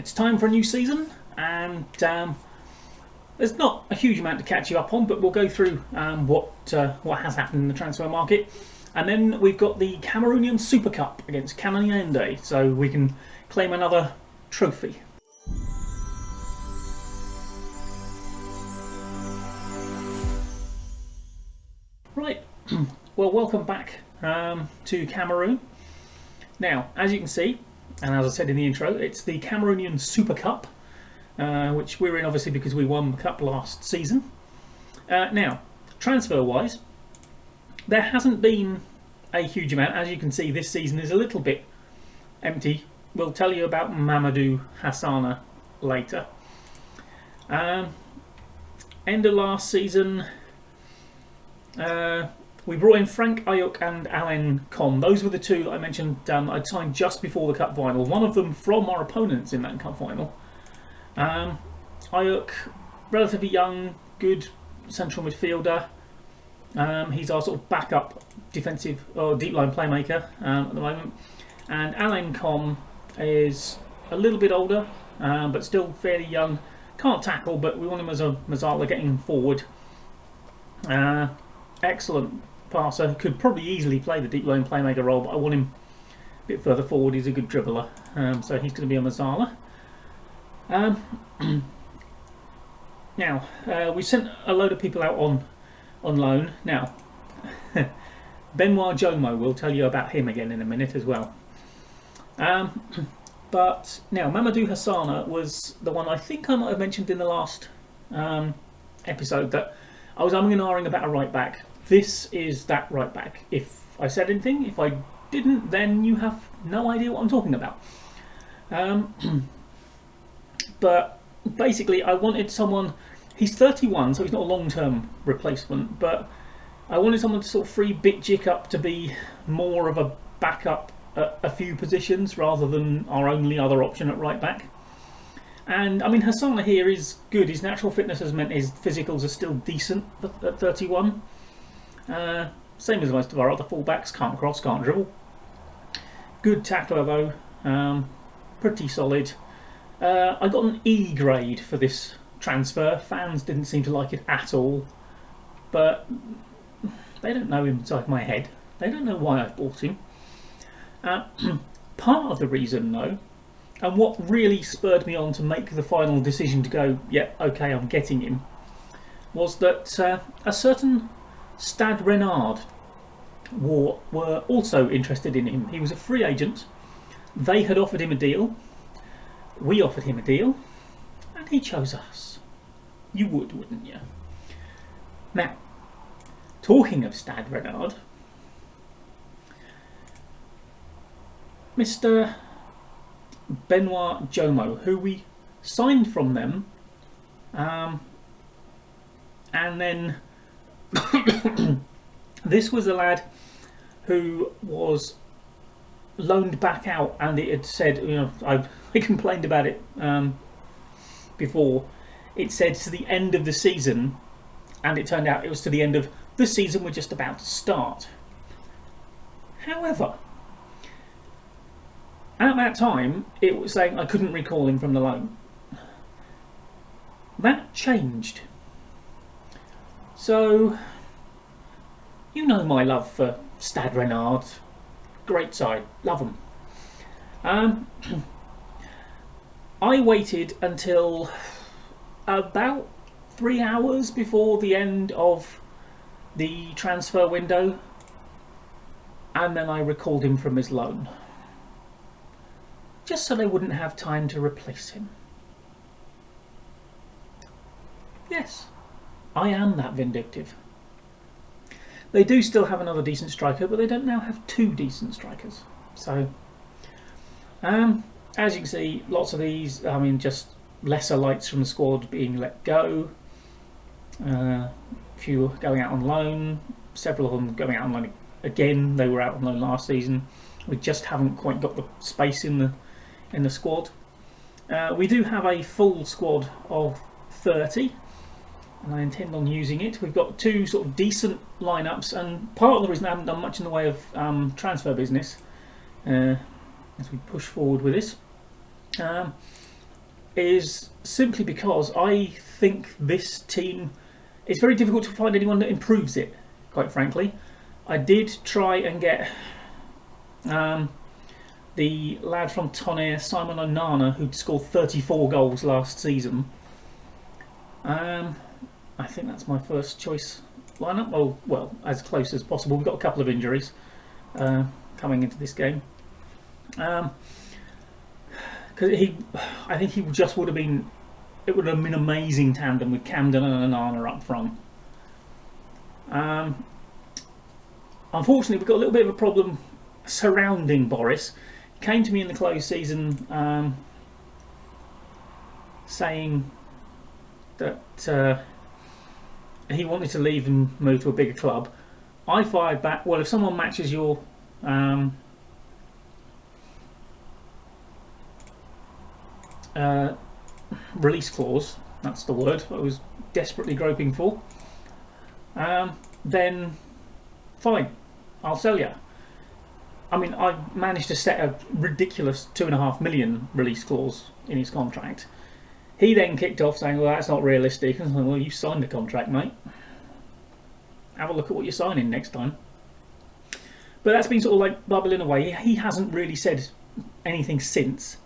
it's time for a new season, and there's not a huge amount to catch you up on, but we'll go through what has happened in the transfer market. And then we've got the Cameroonian Super Cup against Canoniende, so we can claim another trophy. Right, well, welcome back to Cameroon. Now, as you can see, and as I said in the intro, it's the Cameroonian Super Cup, which we're in obviously because we won the cup last season. Now, transfer-wise, there hasn't been a huge amount. As you can see, this season is a little bit empty. We'll tell you about Mamadou Hassana later. End of last season, we brought in Frank Ayuk and Alain Com. Those were the two that I mentioned I'd signed just before the cup final. One of them from our opponents in that cup final. Ayuk, relatively young, good central midfielder. He's our sort of backup defensive or deep line playmaker at the moment. And Alain Com is a little bit older, but still fairly young. Can't tackle, but we want him as a Mazzala getting forward. Excellent passer. Could probably easily play the deep line playmaker role, but I want him a bit further forward. He's a good dribbler, so he's going to be a Mazzala. Now, we sent a load of people out on loan. Now, Benoit Jomo, we'll tell you about him again in a minute as well. But now, Mamadou Hassana was the one I think I might have mentioned in the last episode that I was umming and ahhing about a right back. This is that right back. If I said anything, if I didn't, then you have no idea what I'm talking about. But basically, I wanted someone. He's 31, so he's not a long-term replacement, but I wanted someone to sort of free Bitjik up to be more of a backup at a few positions rather than our only other option at right back. And I mean, Hassana here is good. His natural fitness has meant his physicals are still decent at 31. Same as most of our other fullbacks. Can't cross, can't dribble. Good tackler though. Pretty solid. I got an E grade for this transfer. Fans didn't seem to like it at all, but they don't know inside my head. They don't know why I bought him. Part of the reason though, and what really spurred me on to make the final decision to go, yeah, okay, I'm getting him, was that a certain Stade Renard were also interested in him. He was a free agent. They had offered him a deal. We offered him a deal, and he chose us. You would, wouldn't you? Now, talking of Stade Renard, Mr. Benoit Jomo, who we signed from them, and then this was a lad who was loaned back out, and it had said, you know, I complained about it before. It said to the end of the season, and it turned out it was to the end of the season we're just about to start. However, at that time, it was saying I couldn't recall him from the loan. That changed. So, you know my love for Stade Renard. Great side. Love them. I waited until about 3 hours before the end of the transfer window, and then I recalled him from his loan. Just so they wouldn't have time to replace him. Yes, I am that vindictive. They do still have another decent striker, but they don't now have two decent strikers. So, as you can see, lots of these, I mean, just lesser lights from the squad being let go. A few going out on loan. Several of them going out on loan again. They were out on loan last season. We just haven't quite got the space in the squad. We do have a full squad of 30, and I intend on using it. We've got two sort of decent lineups, and part of the reason I haven't done much in the way of transfer business as we push forward with this. is simply because I think this team, it's very difficult to find anyone that improves it, quite frankly. I did try and get the lad from Tonnerre, Simon Onana, who'd scored 34 goals last season. I think that's my first choice lineup. Oh, well, as close as possible. We've got a couple of injuries coming into this game. Because I think he just would have been. It would have been an amazing tandem with Camden and Onana up front. Unfortunately, we've got a little bit of a problem surrounding Boris. He came to me in the close season saying that he wanted to leave and move to a bigger club. I fired back, well, if someone matches your release clause, that's the word I was desperately groping for, then fine, I'll sell you. I mean, I managed to set a ridiculous 2.5 million release clause in his contract. He then kicked off saying, well, that's not realistic. I was like, well, you signed the contract, mate. Have a look at what you're signing next time. But that's been sort of like bubbling away. He hasn't really said anything since.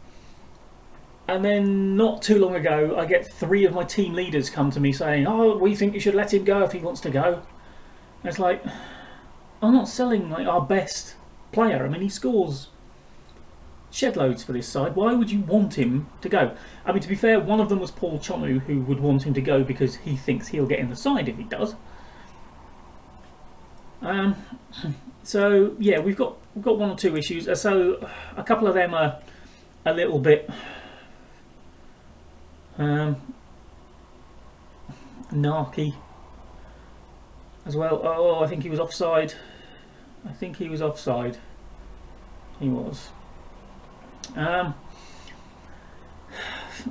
And then not too long ago, I get 3 of my team leaders come to me saying, oh, we think you should let him go if he wants to go. And it's like, I'm not selling like our best player. I mean, he scores shed loads for this side. Why would you want him to go? I mean, to be fair, one of them was Paul Chonu, who would want him to go because he thinks he'll get in the side if he does. So yeah, we've got 1 or 2 issues. So a couple of them are a little bit narky as well. Oh, I think he was offside. He was.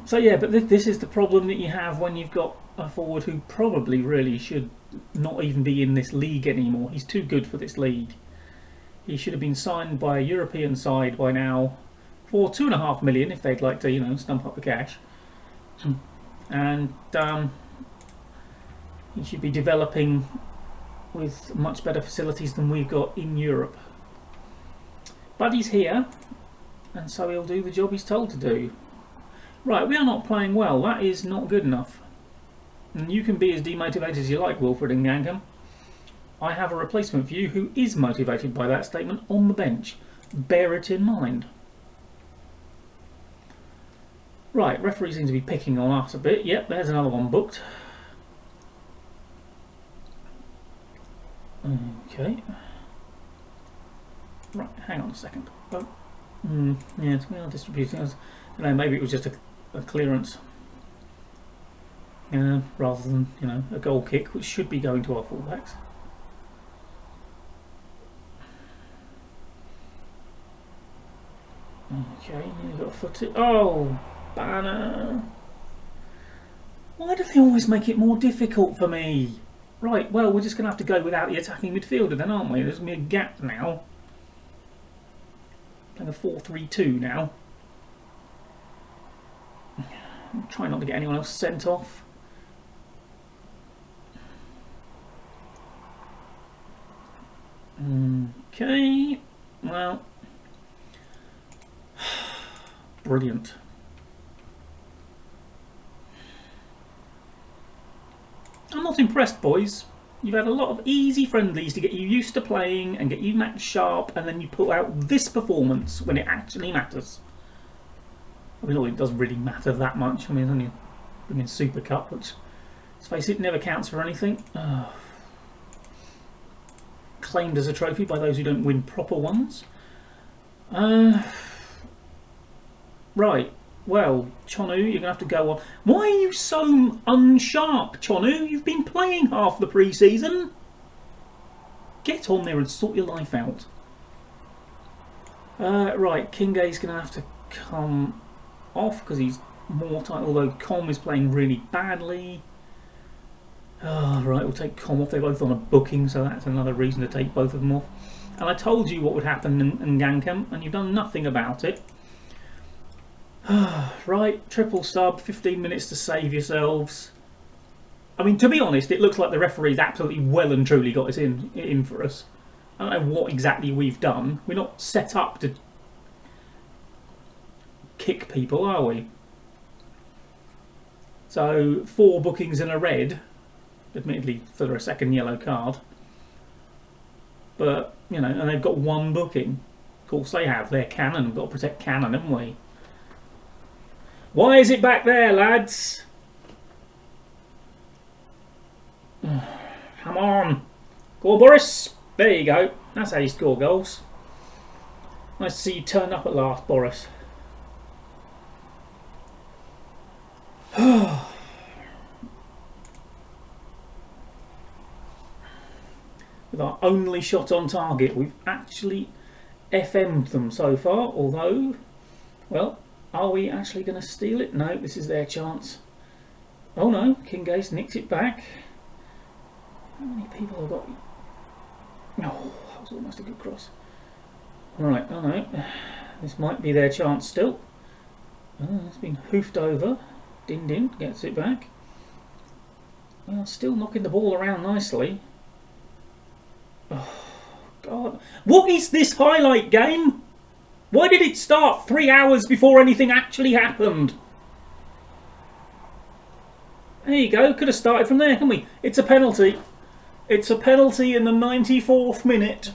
So yeah, but this is the problem that you have when you've got a forward who probably really should not even be in this league anymore. He's too good for this league. He should have been signed by a European side by now for 2.5 million if they'd like to, you know, stump up the cash. And he should be developing with much better facilities than we've got in Europe. But he's here, and so he'll do the job he's told to do. Right, we are not playing well. That is not good enough. And you can be as demotivated as you like, Wilfred and Gangham. I have a replacement for you who is motivated by that statement on the bench. Bear it in mind. Right, referee seems to be picking on us a bit. Yep, there's another one booked. Okay. Right, hang on a second. Oh, yeah, it's distributing. I don't know, maybe it was just a clearance rather than, you know, a goal kick, which should be going to our fullbacks. Okay, you've got a foot. Oh, Banner! Why do they always make it more difficult for me? Right, well, we're just going to have to go without the attacking midfielder then, aren't we? There's going to be a gap now. Playing a 4-3-2 now. I'm trying not to get anyone else sent off. Okay, well, brilliant. I'm not impressed, boys. You've had a lot of easy friendlies to get you used to playing and get you match sharp, and then you put out this performance when it actually matters. I mean, it doesn't really matter that much. I mean, it's only in Super Cup, which, let's face it, never counts for anything. Claimed as a trophy by those who don't win proper ones. Right. Well, Chonu, you're going to have to go on. Why are you so unsharp, Chonu? You've been playing half the pre-season. Get on there and sort your life out. Right, Kingate's going to have to come off because he's more tight, although Com is playing really badly. Oh, right, we'll take Com off. They're both on a booking, so that's another reason to take both of them off. And I told you what would happen in Gankham, and you've done nothing about it. Right, triple sub, 15 minutes to save yourselves. I mean, to be honest, it looks like the referee's absolutely well and truly got us in for us. I don't know what exactly we've done. We're not set up to kick people, are we? So 4 bookings and a red, admittedly for a second yellow card. But, you know, and they've got 1 booking. Of course they have. They're Cannon. We've got to protect Cannon, haven't we? Why is it back there, lads? Come on. Go on, Boris. There you go. That's how you score goals. Nice to see you turn up at last, Boris. With our only shot on target, we've actually FM'd them so far, although, well, are we actually going to steal it? No, this is their chance. Oh no, Kingate's nicked it back. How many people have got... Oh, that was almost a good cross. Right, oh no, this might be their chance still. Oh, it's been hoofed over. Din Din gets it back. Well, still knocking the ball around nicely. Oh, God. What is this highlight game? Why did it start 3 hours before anything actually happened? There you go. Could have started from there, couldn't we? It's a penalty. It's a penalty in the 94th minute.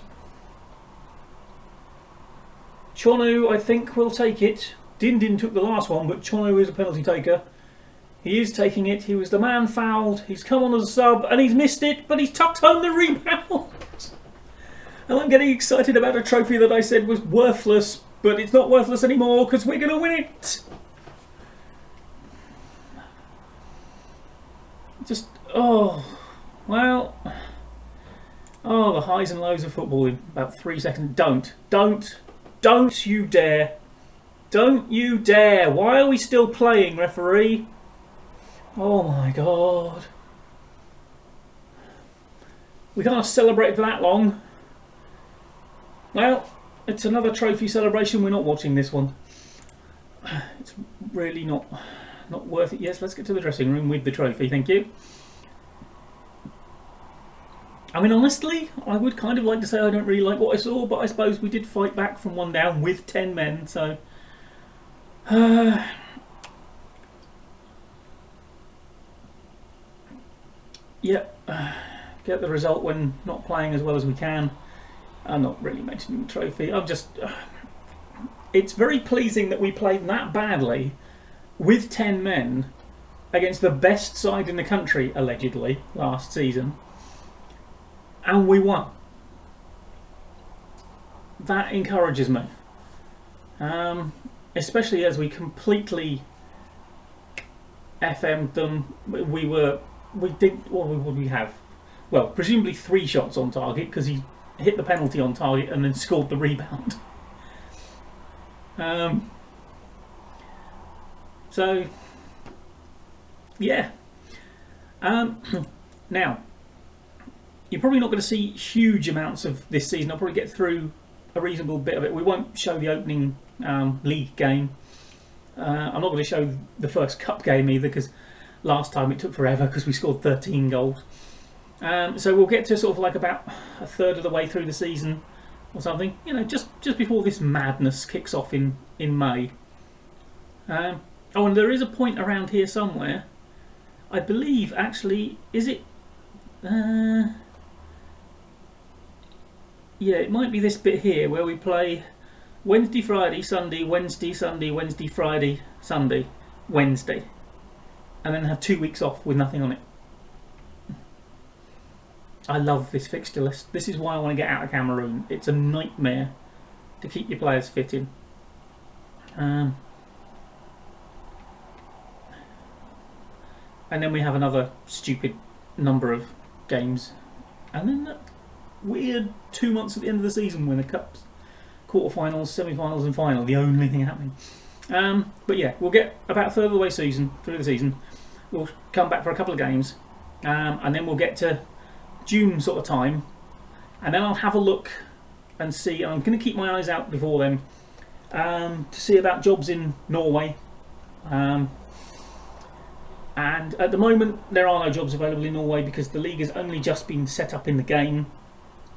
Chonu, I think, will take it. Din Din took the last one, but Chonu is a penalty taker. He is taking it. He was the man fouled. He's come on as a sub and he's missed it, but he's tucked home the rebound. And I'm getting excited about a trophy that I said was worthless, but it's not worthless anymore because we're going to win it. Just, oh, well, oh, the highs and lows of football in about 3 seconds. Don't you dare. Don't you dare. Why are we still playing, referee? Oh my God. We can't celebrate for that long. Well, it's another trophy celebration. We're not watching this one. It's really not worth it. Yes, let's get to the dressing room with the trophy. Thank you. I mean, honestly, I would kind of like to say I don't really like what I saw, but I suppose we did fight back from 1 down with 10 men, so... Yep, get the result when not playing as well as we can. I'm not really mentioning the trophy. I'm just... it's very pleasing that we played that badly with 10 men against the best side in the country, allegedly, last season. And we won. That encourages me. Especially as we completely FM'd them. What would we have? Well, presumably 3 shots on target because he hit the penalty on target and then scored the rebound. So, yeah. Now, you're probably not going to see huge amounts of this season. I'll probably get through a reasonable bit of it. We won't show the opening league game. I'm not going to show the first cup game either because last time it took forever because we scored 13 goals. So we'll get to sort of like about a third of the way through the season or something. You know, just before this madness kicks off in May. Oh, and there is a point around here somewhere. I believe, actually, is it... yeah, it might be this bit here where we play Wednesday, Friday, Sunday, Wednesday, Sunday, Wednesday, Friday, Sunday, Wednesday. And then have 2 weeks off with nothing on it. I love this fixture list. This is why I want to get out of Cameroon. It's a nightmare to keep your players fit in. And then we have another stupid number of games. And then that weird 2 months at the end of the season when the Cups, quarterfinals, semi-finals and final, the only thing happening. But yeah, we'll get about a third of the way through the season. We'll come back for a couple of games. And then we'll get to June sort of time. And then I'll have a look and see. I'm going to keep my eyes out before then to see about jobs in Norway. And at the moment there are no jobs available in Norway because the league has only just been set up in the game,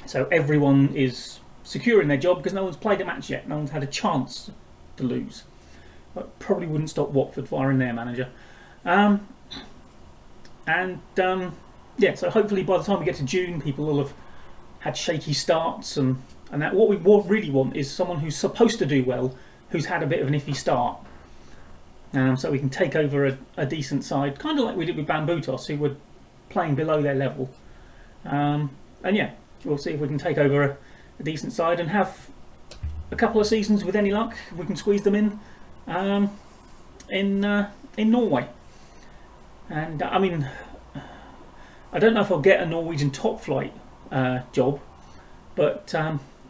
so everyone is secure in their job because no one's played a match yet, no one's had a chance to lose. But probably wouldn't stop Watford firing their manager. Yeah, so hopefully by the time we get to June people will have had shaky starts and that. What we really want is someone who's supposed to do well who's had a bit of an iffy start. So we can take over a decent side, kind of like we did with Bambutos, who were playing below their level. And yeah, we'll see if we can take over a decent side and have a couple of seasons with any luck, if we can squeeze them in Norway. And I mean, I don't know if I'll get a Norwegian top flight job, but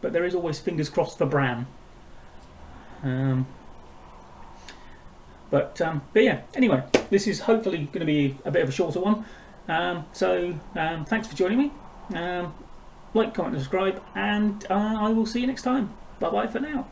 there is always fingers crossed for Bran. But yeah, anyway, this is hopefully going to be a bit of a shorter one. So thanks for joining me. Like, comment, and subscribe, and I will see you next time. Bye bye for now.